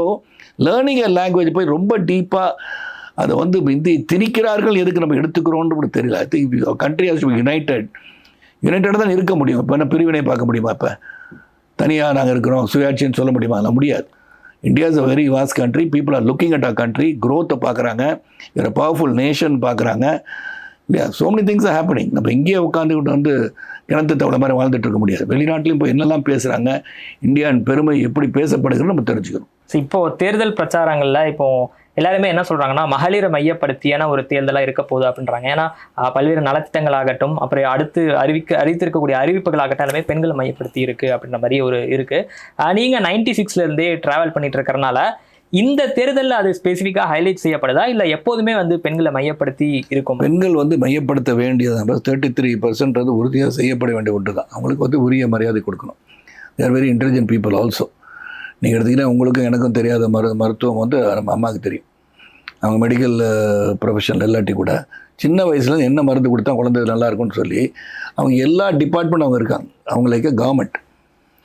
லேர்னிங் அ லாங்குவேஜ் போய் ரொம்ப டீப்பாக அதை வந்து இந்தி திணிக்கிறார்கள், எதுக்கு நம்ம எடுத்துக்கிறோன்னு தெரியல. I think country has to be யுனைட்டடாக தான் இருக்க முடியும். இப்போ என்ன பிரிவினை பார்க்க முடியுமா? இப்போ தனியாக நாங்கள் இருக்கிறோம் சுயாட்சின்னு சொல்ல முடியுமா? அதெல்லாம் முடியாது. India is a very vast country. People are looking at a country, க்ரோத்தை பார்க்குறாங்க, ஒரு பவர்ஃபுல் நேஷன் பார்க்குறாங்க இல்லையா? So many things are happening. நம்ம இங்கேயே உட்காந்துக்கிட்டு வந்து கிணத்து தவளை மாதிரி வாழ்ந்துட்டு இருக்க முடியாது. வெளிநாட்டிலையும் இப்போ என்னெல்லாம் பேசுகிறாங்க, இந்தியாவின் பெருமை எப்படி பேசப்படுகிறது நம்ம தெரிஞ்சுக்கணும். இப்போ தேர்தல் பிரச்சாரங்கள்ல இப்போ எல்லாருமே என்ன சொல்றாங்கன்னா மகளிரை மையப்படுத்தியான ஒரு தேர்தலாக இருக்க போகுது அப்படின்றாங்க. ஏன்னா பல்வேறு நலத்திட்டங்களாகட்டும், அப்புறம் அடுத்து அறிவித்திருக்கக்கூடிய அறிவிப்புகளாகட்டும் எல்லாமே பெண்களை மையப்படுத்தி இருக்கு அப்படின்ற மாதிரி ஒரு இருக்கு. நீங்க 96 இருந்தே டிராவல் பண்ணிட்டு இருக்கிறனால இந்த தேர்தலில் அது ஸ்பெசிஃபிக்காக ஹைலைட் செய்யப்படுதா, இல்லை எப்போதுமே வந்து பெண்களை மையப்படுத்தி இருக்கும்? பெண்கள் வந்து மையப்படுத்த வேண்டியது 33% அது உறுதியாக செய்யப்பட வேண்டிய ஒன்று தான். அவங்களுக்கு வந்து உரிய மரியாதை கொடுக்கணும். They are very intelligent people also. நீங்கள் எடுத்திங்கன்னா உங்களுக்கும் எனக்கும் தெரியாத மருத்துவம் வந்து நம்ம அம்மாவுக்கு தெரியும். அவங்க மெடிக்கல் ப்ரொஃபஷனல் இல்லாட்டி கூட சின்ன வயசுல என்ன மருந்து கொடுத்தா குழந்தை நல்லா இருக்கும்னு சொல்லி அவங்க எல்லா டிபார்ட்மெண்ட் அவங்க இருக்காங்க. அவங்களுக்கு கவர்மெண்ட்.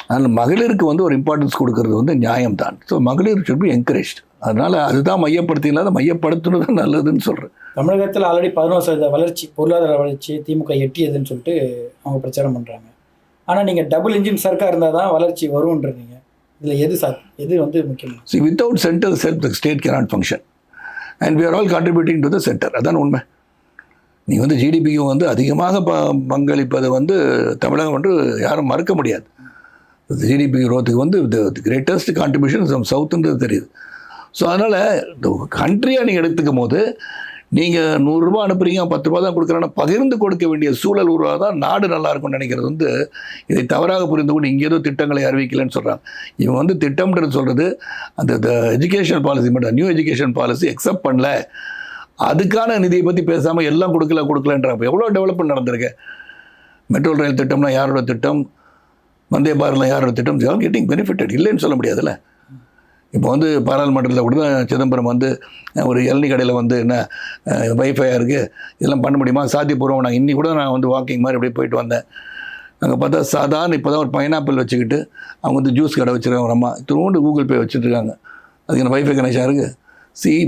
அதனால் மகளிருக்கு வந்து ஒரு இம்பார்ட்டன்ஸ் கொடுக்கறது வந்து நியாயம் தான். ஸோ மகளிர் ஷுட் பி என்கரேஜ்டு. அதனால் அதுதான் மையப்படுத்தி இல்லாத மையப்படுத்துனது நல்லதுன்னு சொல்கிறேன். தமிழகத்தில் ஆல்ரெடி 11% வளர்ச்சி, பொருளாதார வளர்ச்சி திமுக எட்டியதுன்னு சொல்லிட்டு அவங்க பிரச்சாரம் பண்ணுறாங்க. ஆனால் நீங்கள் டபுள் இன்ஜின் சர்க்கார் இருந்தால் தான் வளர்ச்சி வரும்ன்றீங்க. இதில் எது வந்து முக்கியம்? See, without center self, the state cannot function. And we are all contributing to the center. அதான் உண்மை. நீங்கள் வந்து ஜிடிபிக்கு வந்து அதிகமாக பங்களிப்பதை வந்து தமிழகம் வந்து யாரும் மறுக்க முடியாது. ஜிடிபி growthக்கு வந்து the greatest contribution from சவுத்துன்றது தெரியுது. ஸோ அதனால் இந்த கண்ட்ரியாக நீங்கள் எடுத்துக்கும் போது நீங்கள் 100 ரூபா அனுப்புறீங்க, 10 ரூபா தான் கொடுக்குறாங்கன்னா பகிர்ந்து கொடுக்க வேண்டிய சூழல் உருவாக தான் நாடு நல்லா இருக்கும்னு நினைக்கிறது வந்து இதை தவறாக புரிந்து கொண்டு இங்கே ஏதோ திட்டங்களை அறிவிக்கலைன்னு சொல்கிறாங்க. இவங்க வந்து திட்டம்ன்றது சொல்கிறது அந்த எஜுகேஷன் பாலிசி மட்டும், நியூ எஜுகேஷன் பாலிசி அக்செப்ட் பண்ணல, அதுக்கான நிதியை பற்றி பேசாமல் எல்லாம் கொடுக்கலன்றாங்க. எவ்வளோ டெவலப்மெண்ட் நடந்திருக்கு. மெட்ரோ ரயில் திட்டம்னா யாரோட திட்டம், வந்தே பாரத்லாம் யாரோட திட்டம், கெட்டிங் பெனிஃபிட்டட் இல்லைன்னு சொல்ல முடியாதுல்ல. இப்போ வந்து பாராளுமன்றத்தில் கூட தான் சிதம்பரம் வந்து ஒரு இளநீ கடையில் வந்து என்ன வைஃபையாக இருக்குது, இதெல்லாம் பண்ண முடியுமா, சாத்தியபூர்வம். நான் இன்னி கூட நான் வந்து வாக்கிங் மாதிரி அப்படியே போயிட்டு வந்தேன். அங்கே பார்த்தா சாதாரண இப்போ தான் ஒரு பைனாப்பிள் வச்சுக்கிட்டு அவங்க வந்து ஜூஸ் கடை வச்சுருக்காங்க. ஒரு அம்மா திரும்ப கூகுள் பே வச்சுட்ருக்காங்க. அதுக்கு என்ன வைஃபை கனெக்ஷன் இருக்குது.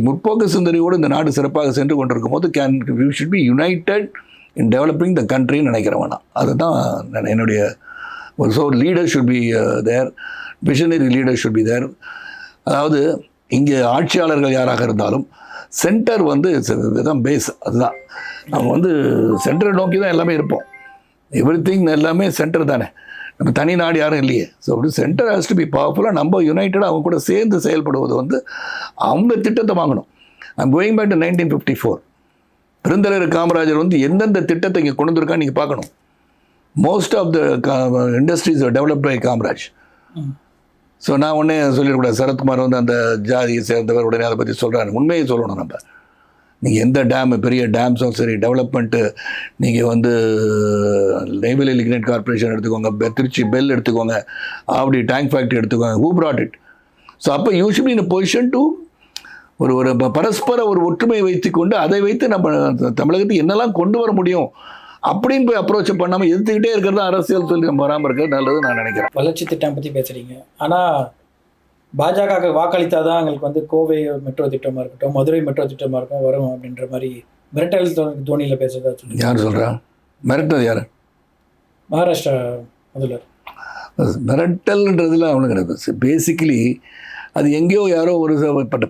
முற்போக்கு சிந்தனையோடு இந்த நாடு சிறப்பாக சென்று கொண்டிருக்கும் போது we should be united in developing the கண்ட்ரின்னு நினைக்கிறேன் வேணாம். அதுதான் என்னுடைய ஒரு leader should be there, visionary leader should be there. அதாவது இங்கே ஆட்சியாளர்கள் யாராக இருந்தாலும் சென்டர் வந்து தான் பேஸ். அதுதான் அவங்க வந்து சென்டரை நோக்கி தான் எல்லாமே இருப்போம். எவ்ரிதிங் எல்லாமே சென்டர் தானே, நம்ம தனி நாடு யாரும் இல்லையே. ஸோ அப்படி சென்டர் ஹேஸ் டு பி பவர்ஃபுல்லாக நம்ம யுனைட்டடாக அவங்க கூட சேர்ந்து செயல்படுவது வந்து அவங்க திட்டத்தை வாங்கணும். I'm going back to 1954. பெருந்தலைவர் காமராஜர் வந்து எந்தெந்த திட்டத்தை இங்கே கொண்டு வந்திருக்கான்னு நீங்கள் பார்க்கணும். Most of the industries developed by Kamaraj. So நான் உடனே சொல்லிடக்கூடாது சரத்குமார் வந்து அந்த ஜாதியை சேர்ந்தவர் உடனே அதை பற்றி சொல்கிறாரு. உண்மையை சொல்லணும். நம்ம நீங்கள் எந்த டேமு, பெரிய டேம்ஸும் சரி, டெவலப்மெண்ட்டு நீங்கள் வந்து நெய்வேலி லிக்னைட் கார்பரேஷன் எடுத்துக்கோங்க, திருச்சி பெல் எடுத்துக்கோங்க, ஆவடி டேங்க் ஃபேக்ட்ரி எடுத்துக்கோங்க, ஹூ பிராட் இட். ஸோ அப்போ you should be in position to ஒரு பரஸ்பர ஒரு ஒற்றுமையை வைத்துக்கொண்டு அதை வைத்து நம்ம தமிழகத்துக்கு என்னெல்லாம் கொண்டு வர முடியும் அப்படின்னு போய் அப்ரோச் பண்ணாமல் எதிர்த்துக்கிட்டே இருக்கிறது அரசியல் சொல்லி நம்ம வராமல் இருக்கிறது நல்லது நான் நினைக்கிறேன். வளர்ச்சி திட்டம் பற்றி பேசுகிறீங்க. ஆனால் பாஜக வாக்களித்தா தான் எங்களுக்கு வந்து கோவை மெட்ரோ திட்டமாக இருக்கட்டும், மதுரை மெட்ரோ திட்டமாக இருக்கும் வரும் அப்படின்ற மாதிரி மிரட்டல் தோனியில் பேசுறதா சொல்லி யார் சொல்கிறா? மிரட்டல் யார்? மகாராஷ்டிரா முதல்வர். மிரட்டல்ன்றதுல அவனுக்கு கிடையாது. பேசிக்கலி அது எங்கேயோ யாரோ ஒரு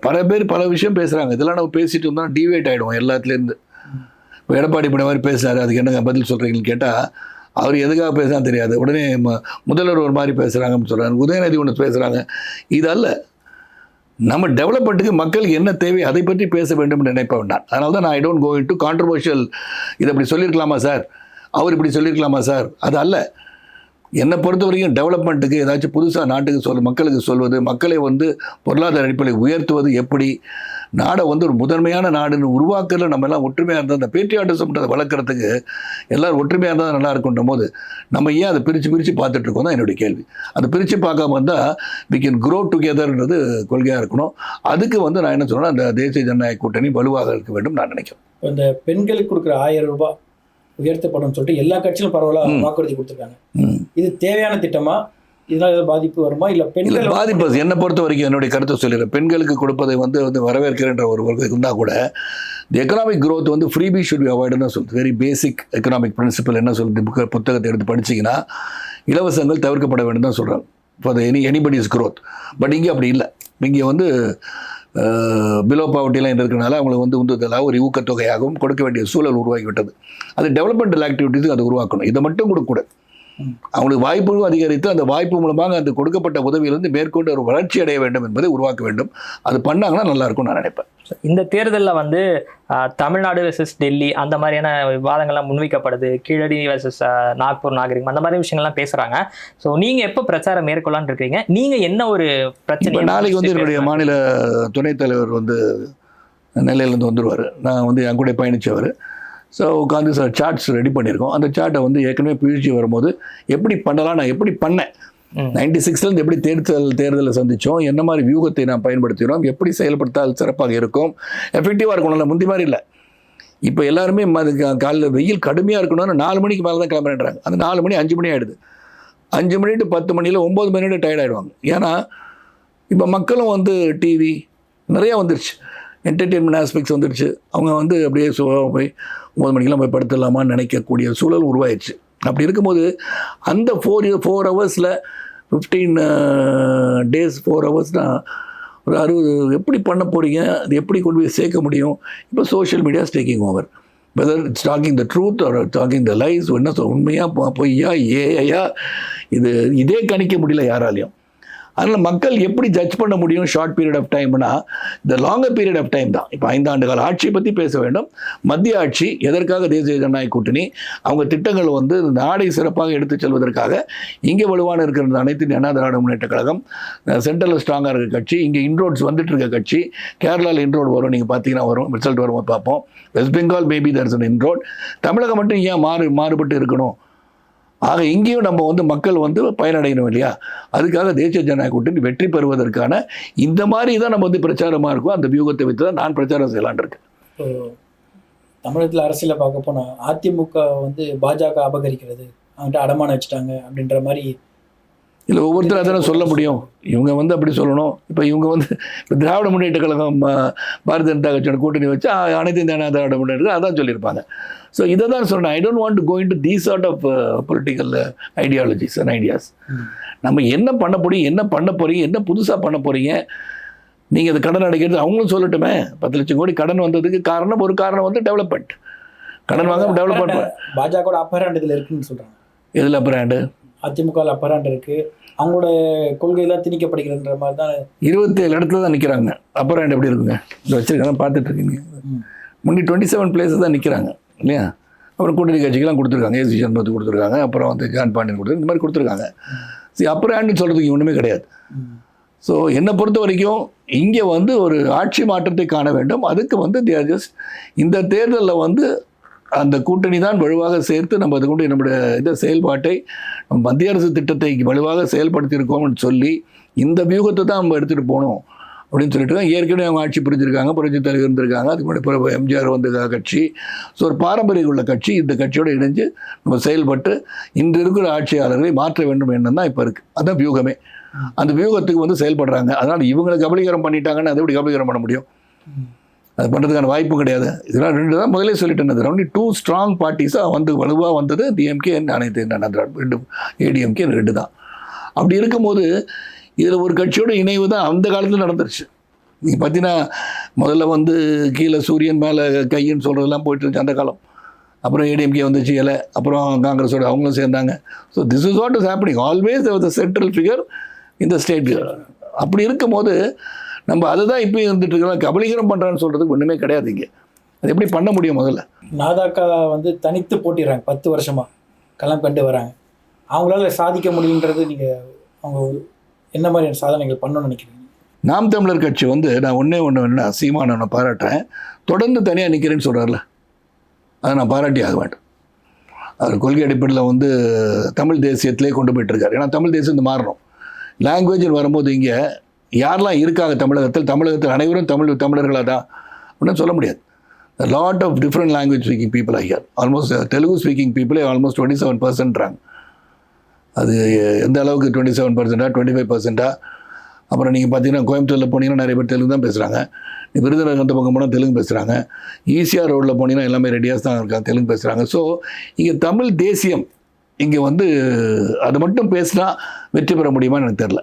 பல பேர் பல விஷயம் பேசுகிறாங்க. இதெல்லாம் நம்ம பேசிட்டு இருந்தோம் டிவேட் ஆகிடுவோம் எல்லாத்துலேருந்து. இப்போ எடப்பாடி இப்படி மாதிரி பேசுகிறாரு, அதுக்கு என்ன பதில் சொல்கிறீங்கன்னு கேட்டால் அவர் எதுக்காக பேசுகிறான்னு தெரியாது. உடனே முதல்வர் ஒரு மாதிரி பேசுகிறாங்கன்னு சொல்கிறாங்க, உதயநிதி ஒன்று பேசுகிறாங்க. இது அல்ல, நம்ம டெவலப்மெண்ட்டுக்கு மக்களுக்கு என்ன தேவை அதை பற்றி பேச வேண்டும் நினைப்பேன் நான். அதனால தான் நான் I don't go into controversial, இதை இப்படி சொல்லியிருக்கலாமா சார், அவர் இப்படி சொல்லியிருக்கலாமா சார், அது அல்ல. என்னை பொறுத்த வரைக்கும் டெவலப்மெண்ட்டுக்கு ஏதாச்சும் புதுசாக நாட்டுக்கு மக்களுக்கு சொல்வது, மக்களை வந்து பொருளாதார அடிப்படையில் உயர்த்துவது எப்படி, நாடை வந்து ஒரு முதன்மையான நாடுன்னு உருவாக்குறதுல நம்ம எல்லாம் ஒற்றுமையாக இருந்தால் அந்த பேட்ரியாட்டிசம்ன்றதை வளர்க்குறதுக்கு எல்லோரும் ஒற்றுமையாக இருந்தால் நல்லா இருக்குன்ற போது நம்ம ஏன் அதை பிரித்து பார்த்துட்டு இருக்கோம் தான் என்னுடைய கேள்வி. அதை பிரித்து பார்க்காம வந்தால் we can grow togetherன்றது கொள்கையாக இருக்கணும். அதுக்கு வந்து நான் என்ன சொல்கிறேன், அந்த தேசிய ஜனநாயக கூட்டணி வலுவாக இருக்க வேண்டும் நான் நினைக்கிறேன். இந்த பெண்களுக்கு கொடுக்குற 1000 ரூபாய் உயர்த்தப்படும் சொல்லிட்டு எல்லா கட்சியிலும் பரவலாக வாக்குறுதி கொடுத்துருக்காங்க. இது தேவையான திட்டமா? இதனால ஏதாவது பாதிப்பு வருமா? இல்லை பெண்கள் பாதிப்பு என்னை பொறுத்த வரைக்கும் என்னுடைய கருத்தை சொல்லிடுறேன். பெண்களுக்கு கொடுப்பதை வந்து வரவேற்கிறன்ற ஒரு இருந்தால் கூட தி எக்கனாமிக் க்ரோத் வந்து ஃப்ரீபி ஷுட் பி அவாய்டுன்னு தான் சொல்லுது. வெரி பேசிக் எக்கனாமிக் பிரின்சிபல் என்ன சொல்லுது, புத்தகத்தை எடுத்து படிச்சிங்கன்னா இலவசங்கள் தவிர்க்கப்பட வேண்டும் தான் சொல்கிறாங்க for the anybody's growth. But இங்கே அப்படி இல்லை. இங்கே வந்து பிலோ பாவர்ட்டிலாம் இருக்கிறனால அவங்களுக்கு வந்து உந்துதலாக ஒரு ஊக்கத்தொகையாகவும் கொடுக்க வேண்டிய சூழல் உருவாகிவிட்டது. அது டெவலப்மெண்டல் ஆக்டிவிட்டீஸுக்கு அது உருவாக்கணும். இதை மட்டும் கொடுக்கக்கூடாது. அவங்களுக்கு வாய்ப்புகளும் அதிகரித்து அந்த வாய்ப்பு மூலமாக அந்த கொடுக்கப்பட்ட உதவியிலிருந்து மேற்கொண்டு ஒரு வளர்ச்சி அடைய வேண்டும் என்பதை உருவாக்க வேண்டும். அது பண்ணாங்கன்னா நல்லா இருக்கும் நான் நினைப்பேன். இந்த தேர்தலில் வந்து தமிழ்நாடு வெர்சஸ் டெல்லி அந்த மாதிரியான விவாதங்கள்லாம் முன்வைக்கப்படுது. கீழடி வெர்சஸ் நாக்பூர் நாகரிகம் அந்த மாதிரி விஷயங்கள்லாம் பேசுகிறாங்க. ஸோ நீங்கள் எப்போ பிரச்சாரம் மேற்கொள்ளான்னு இருக்கீங்க? நீங்கள் என்ன ஒரு பிரச்சனை? நாளைக்கு வந்து என்னுடைய மாநில துணைத் தலைவர் வந்து நெல்லையிலேருந்து வந்துடுவார். நான் வந்து என் கூட பயணித்தவர். ஸோ உட்காந்து சார் சார்ட்ஸ் ரெடி பண்ணியிருக்கோம். அந்த சார்ட்டை வந்து ஏற்கனவே பிழிச்சு வரும்போது எப்படி பண்ணலாம், நான் எப்படி பண்ணேன், 96 எப்படி தேர்தலை சந்தித்தோம், என்ன மாதிரி வியூகத்தை நான் பயன்படுத்தினோம், எப்படி செயல்படுத்தால் சிறப்பாக இருக்கும், எஃபெக்டிவாக இருக்கணும்ல. முந்தி மாதிரி இல்லை. இப்போ எல்லாருமே காலையில் வெயில் கடுமையாக இருக்கணும்னு 4 மணிக்கு மேலே தான் கிளம்புறேன்றாங்க. அந்த 4 மணி 5 மணி ஆகிடுது. 5 மணி டு 10 மணியில் 9 மணி டயர்ட் ஆகிடுவாங்க. ஏன்னா இப்போ மக்களும் வந்து டிவி நிறையா வந்துருச்சு, என்டர்டெயின்மெண்ட் ஆஸ்பெக்ட்ஸ் வந்துருச்சு. அவங்க வந்து அப்படியே போய் 9 மணிக்கெலாம் போய் படுத்துடலாமான்னு நினைக்கக்கூடிய சூழல் உருவாயிடுச்சு. அப்படி இருக்கும்போது அந்த 4 ஹவர்ஸில் 15 days 4 ஹவர்ஸ்னால் ஒரு 60 எப்படி பண்ண போகிறீங்க, அது எப்படி கொண்டு போய் சேர்க்க முடியும்? இப்போ social media is taking over. Whether it's docking the truth are talking the lies, என்ன உண்மையாக பொய்யா ஏஐயா இதே கணிக்க முடியல யாராலையும். அதனால் மக்கள் எப்படி ஜட்ஜ் பண்ண முடியும் ஷார்ட் பீரியட் ஆஃப் டைம்னா இந்த லாங்கர் பீரியட் ஆஃப் டைம் தான். இப்போ 5 ஆண்டு கால ஆட்சியை பற்றி பேச வேண்டும். மத்திய ஆட்சி எதற்காக தேசிய ஜனநாயக கூட்டணி அவங்க திட்டங்கள் வந்து நாடை சிறப்பாக எடுத்துச் செல்வதற்காக இங்கே வலுவான இருக்கிற அனைத்து அண்ணா திராவிட முன்னேற்ற கழகம், சென்ட்ரலில் ஸ்ட்ராங்காக இருக்க கட்சி, இங்கே இன்ரோட்ஸ் வந்துட்டு இருக்க கட்சி. கேரளாவில் இன்ரோட் வரும், நீங்கள் பார்த்தீங்கன்னா வரும், ரிசல்ட் வரும் பார்ப்போம். West Bengal maybe there is an inroad. Tamilagam மட்டும் ஏன் மாறுபட்டு இருக்கணும்? ஆக இங்கேயும் நம்ம வந்து மக்கள் வந்து பயனடையணும் இல்லையா? அதுக்காக தேசிய ஜனநாயக கூட்டணி வெற்றி பெறுவதற்கான இந்த மாதிரி தான் நம்ம வந்து பிரச்சாரமாக இருக்கும். அந்த வியூகத்தை வைத்து தான் நான் பிரச்சாரம் செய்யலான் இருக்கேன். தமிழகத்தில் அரசியலில் பார்க்க போனால் அதிமுக வந்து பாஜக அபகரிக்கிறது, அவங்கள்ட்ட அடமானம் வச்சுட்டாங்க அப்படின்ற மாதிரி இல்லை, ஒவ்வொருத்தரும் அதான சொல்ல முடியும். இவங்க வந்து அப்படி சொல்லணும். இப்போ இவங்க வந்து இப்போ திராவிட முன்னேற்ற கழகம் பாரதிய ஜனதா கட்சியோட கூட்டணி வச்சு அனைத்து இந்த திராவிட முன்னேற்ற அதான் சொல்லியிருப்பாங்க. ஸோ இதை தான் சொல்கிறேன். I don't want to go into these sort of political ideologies and ideas. நம்ம என்ன பண்ண போறீங்க, என்ன பண்ண போகிறீங்க, என்ன புதுசாக பண்ண போகிறீங்க, நீங்கள் அது கடன் அடைக்கிறது அவங்களும் சொல்லட்டுமே. 10 லட்சம் கோடி கடன் வந்ததுக்கு ஒரு காரணம் வந்து டெவலப்மெண்ட். கடன் வாங்க டெவலப்மெண்ட். பாஜக அப்பர் ஹேண்ட் இதில் இருக்குன்னு சொல்கிறாங்க. எதில் upper hand? AIADMK upper hand இருக்குது. அவங்களோட கொள்கையெல்லாம் திணிக்கப்படுகிறன்ற மாதிரி தான் 27 இடத்துல தான் நிற்கிறாங்க. அப்பர் ஹேண்ட் எப்படி இருக்குங்க? இதை வச்சுருக்காங்க, பார்த்துட்டு இருக்கீங்க. முன்னே 27 பிளேஸஸ் தான் நிற்கிறாங்க இல்லையா? அப்புறம் கூட்டணி கட்சிக்கெல்லாம் கொடுத்துருக்காங்க. ஏசி சண்முகத்துக்கு கொடுத்துருக்காங்க, அப்புறம் வந்து ஜான் பாண்டியன் கொடுத்துருக்கு, இந்த மாதிரி கொடுத்துருக்காங்க. சரி, அப்பர் ஹேண்டுன்னு சொல்கிறதுக்கு ஒன்றுமே கிடையாது. ஸோ என்னை பொறுத்த வரைக்கும் இங்கே வந்து ஒரு ஆட்சி மாற்றத்தை காண வேண்டும். அதுக்கு வந்து ஜஸ்ட் இந்த தேர்தலில் வந்து அந்த கூட்டணி தான் வலுவாக சேர்த்து நம்ம அது கொண்டு நம்முடைய இந்த செயல்பாட்டை மத்திய அரசு திட்டத்தை வலுவாக செயல்படுத்தியிருக்கோம்னு சொல்லி இந்த வியூகத்தை தான் நம்ம எடுத்துகிட்டு போகணும் அப்படின்னு சொல்லிட்டு ஏற்கனவே அவங்க ஆட்சி புரிஞ்சிருக்காங்க, புரட்சி தலைவர் இருந்திருக்காங்க. அதுக்கு முன்னாடி எம்ஜிஆர் வந்த கட்சி. ஸோ ஒரு பாரம்பரியம் உள்ள கட்சி. இந்த கட்சியோடு இணைஞ்சு நம்ம செயல்பட்டு இன்று இருக்கிற ஆட்சியாளர்களை மாற்ற வேண்டும் எண்ணம் தான் இப்போ இருக்குது. அதுதான் வியூகமே. அந்த வியூகத்துக்கு வந்து செயல்படுறாங்க. அதனால் இவங்களை கபலீகரம் பண்ணிட்டாங்கன்னு அதை எப்படி கபலீகரம் பண்ண முடியும்? அது பண்ணுறதுக்கான வாய்ப்பும் கிடையாது. இதெல்லாம் 2 தான் முதலே சொல்லிட்டேன். ஒன்லி 2 ஸ்ட்ராங் பார்ட்டிஸாக வந்து வலுவாக வந்தது டிஎம்கே, அனைத்து ஏடிஎம்கே 2 தான். அப்படி இருக்கும்போது இதில் ஒரு கட்சியோட இணைவு தான் அந்த காலத்தில் நடந்துருச்சு. நீங்கள் பார்த்தீங்கன்னா முதல்ல வந்து கீழே சூரியன் மேலே கையின்னு சொல்கிறதெல்லாம் போயிட்டு இருந்துச்சு அந்த காலம். அப்புறம் ஏடிஎம்கே வந்துச்சு இலை, அப்புறம் காங்கிரஸோட அவங்களும் சேர்ந்தாங்க. So this is what is happening. Always the central figure இந்த ஸ்டேட். அப்படி இருக்கும்போது நம்ம அதை தான் இப்போ இருந்துட்டு இருக்கலாம். கபலீகரம் பண்ணுறான்னு சொல்கிறதுக்கு ஒன்றுமே கிடையாது. இங்கே அது எப்படி பண்ண முடியும்? முதல்ல நாதாக்கா வந்து தனித்து போட்டிடுறாங்க, 10 வருஷமாக களம் கண்டு வராங்க. அவங்களால சாதிக்க முடியுன்றது நீங்கள் அவங்க என்ன மாதிரியான சாதனைகள் பண்ணணும்னு நினைக்கிறீங்க? நாம் தமிழர் கட்சி வந்து நான் ஒன்றே என்ன சீமான் நான் பாராட்டுறேன், தொடர்ந்து தனியாக நிற்கிறேன்னு சொல்கிறார்ல, அதை நான் பாராட்டி ஆக வேண்டும். அவர் கொள்கை அடிப்படையில் வந்து தமிழ் தேசியத்திலே கொண்டு போயிட்டுருக்காரு. ஏன்னா தமிழ் தேசியம் மாறணும். லாங்குவேஜில் வரும்போது இங்கே யாரெல்லாம் இருக்காங்க தமிழகத்தில் அனைவரும் தமிழர்களாக தான் அப்படின்னு சொல்ல முடியாது. Lot of different language speaking people are here. Almost Telugu speaking பீப்புளே ஆல்மோஸ்ட் 27%. அது எந்த அளவுக்கு 27%, 25%. அப்புறம் நீங்கள் பார்த்தீங்கன்னா கோயம்புத்தூரில் போனீங்கன்னா நிறைய பேர் தெலுங்கு தான் பேசுகிறாங்க. விருதுநகர் அந்த பக்கம் போனால் தெலுங்கு பேசுகிறாங்க. ஈசிஆர் ரோட்டில் போனீங்கன்னா எல்லாமே ரெடியாஸ் தான் இருக்காங்க, தெலுங்கு பேசுகிறாங்க. ஸோ இங்கே தமிழ் தேசியம் இங்கே வந்து அது மட்டும் பேசினா வெற்றி பெற முடியுமான்னு எனக்கு தெரில.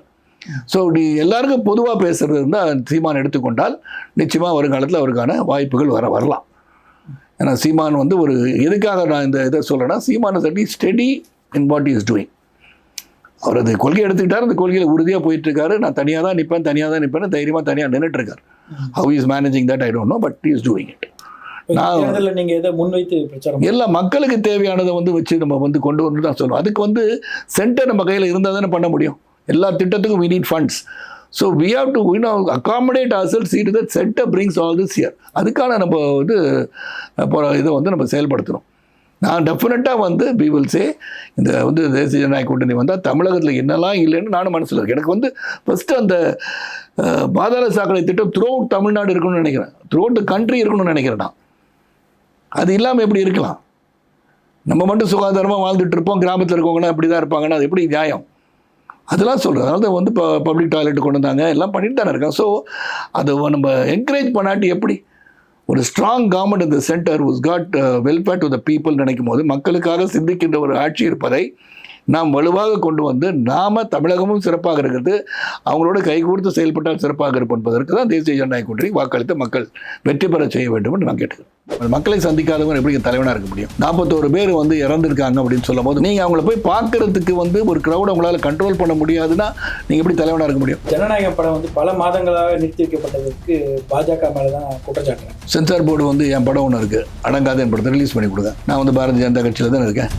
ஸோ இப்படி எல்லாருக்கும் பொதுவாக பேசுகிறது இருந்தால் சீமான் எடுத்துக்கொண்டால் நிச்சயமாக வருங்காலத்தில் அவருக்கான வாய்ப்புகள் வரலாம். ஏன்னா சீமான் வந்து ஒரு எதுக்காக நான் இந்த இதை சொல்கிறேன்னா, சீமான் சட்டி steady in what is doing. அவர் அது கொள்கை எடுத்துக்கிட்டார், அந்த கொள்கையில் உறுதியாக போயிட்டுருக்காரு. நான் தனியாக தான் நிற்பேன் தைரியமாக தனியாக நின்றுட்டுருக்கார். How is managing that I don't know, but is doing it. நான் நீங்கள் எதை முன்வைத்து பிரச்சாரம் எல்லா மக்களுக்கு தேவையானதை வந்து வச்சு நம்ம வந்து கொண்டு வந்து தான் சொல்லுவோம். அதுக்கு வந்து சென்டர் நம்ம கையில் இருந்தால் தானே பண்ண முடியும். எல்லா திட்டத்துக்கும் we need funds. So we have to accommodate ourselves, see to that center brings all this here. அதுக்கான நம்ம வந்து இதை வந்து நம்ம செயல்படுத்தணும். நான் டெஃபினட்டாக வந்து we will say இந்த வந்து தேசிய ஜனநாயக கூட்டணி வந்தால் தமிழகத்தில் என்னெல்லாம் இல்லைன்னு நானும் மனசில் இருக்கு. எனக்கு வந்து ஃபஸ்ட்டு அந்த பாதாள சாக்கடை திட்டம் த்ரூ அவுட் தமிழ்நாடு இருக்கணும்னு நினைக்கிறேன், த்ரூ அவுட் த கண்ட்ரி இருக்கணும்னு நினைக்கிறேன் நான். அது இல்லாமல் எப்படி இருக்கலாம்? நம்ம மட்டும் சுகாதாரமாக வாழ்ந்துட்டு இருப்போம், கிராமத்தில் இருக்கவங்கன்னா அப்படி தான் இருப்பாங்கன்னா அது எப்படி நியாயம்? அதெல்லாம் சொல்கிறேன். அதாவது வந்து இப்போ பப்ளிக் டாய்லெட் கொண்டு வந்தாங்க, எல்லாம் பண்ணிட்டு தானே இருக்காங்க. ஸோ அதை நம்ம என்கரேஜ் பண்ணாட்டி எப்படி? ஒரு ஸ்ட்ராங் கவர்மெண்ட் இந்த centre was got welfare to the people நினைக்கும் போது, மக்களுக்காக சிந்திக்கின்ற ஒரு ஆட்சி இருப்பதை நாம் வலுவாக கொண்டு வந்து நாம் தமிழகமும் சிறப்பாக இருக்கிறது, அவங்களோட கைகூர்த்து செயல்பட்டால் சிறப்பாக இருப்போம் என்பதற்கு தான் தேசிய ஜனநாயக கூட்டணி வாக்களித்து மக்கள் வெற்றி பெற செய்ய வேண்டும் என்று நான் கேட்டுக்கிறேன். மக்களை சந்திக்காதவங்க எப்படி தலைவனாக இருக்க முடியும்? 41 பேர் வந்து இறந்துருக்காங்க அப்படின்னு சொல்லும் போது நீங்கள் அவங்கள போய் பார்க்கறதுக்கு வந்து ஒரு க்ரௌட் அவங்களால கண்ட்ரோல் பண்ண முடியாதுன்னா நீங்கள் எப்படி தலைவனாக இருக்க முடியும்? ஜனநாயகம் படம் வந்து பல மாதங்களாக நிறுத்தி வைக்கப்பட்டதற்கு பாஜக மேலே தான் குற்றச்சாட்டு. சென்சார் போர்டு வந்து என் படம் ஒன்று இருக்குது, அடங்காத என் படத்தை ரிலீஸ் பண்ணி கொடுங்க. நான் வந்து பாரதிய ஜனதா கட்சியில் தான் இருக்கேன்.